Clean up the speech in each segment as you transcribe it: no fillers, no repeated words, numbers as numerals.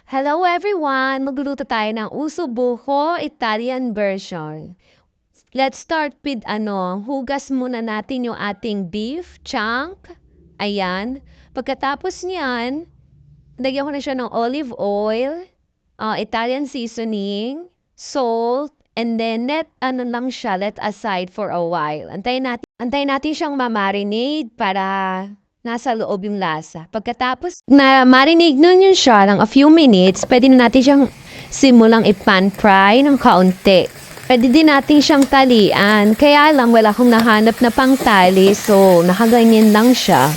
Hello everyone! Magluluto tayo ng uso buko Italian version. Let's start with hugas muna natin yung ating beef chunk. Ayan. Pagkatapos niyan, lagyan ko na siya ng olive oil, Italian seasoning, salt, and then let aside for a while. Antayin natin siyang ma-marinate para nasa loob yung lasa. Pagkatapos na marinate nun yun siya ng a few minutes, pwede na natin siyang simulang i-pan fry ng kaunti. Pwede din natin siyang talian. Kaya lang wala akong nahanap na pang tali, so nakaganyan lang siya.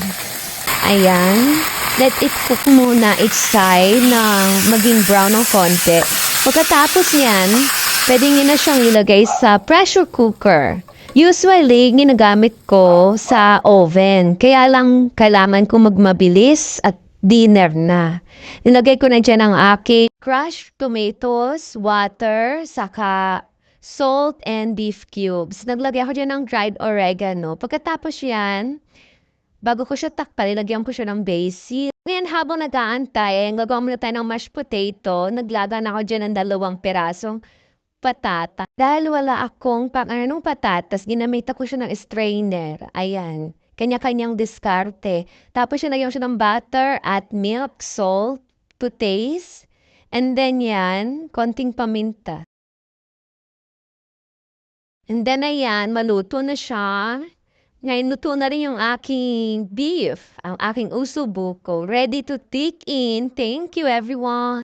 Ayan. Let it cook muna each side na maging brown ng konti. Pagkatapos yan, pwede nyo na siyang ilagay sa pressure cooker. Usually, ginagamit ko sa oven. Kaya lang kailangan ko magmabilis at dinner na. Nilagay ko na dyan ang aking crushed tomatoes, water, saka salt and beef cubes. Naglagay ako dyan ng dried oregano. Pagkatapos yan, bago ko siya takpan, ilagyan ko siya ng basil. Ngayon, habang nag-aantay, gagawa muna tayo ng mashed potato. Naglaga na ako dyan ng 2 pirasong patata. Dahil wala akong patatas, ginamit ko siya ng strainer. Ayan. Kanya-kanyang diskarte. Tapos sinagyan ko siya ng butter at milk, salt to taste. And then yan, konting paminta. And then ayan, maluto na siya. Ngayon, luto na rin yung aking beef, ang aking uso buko. Ready to take in. Thank you, everyone.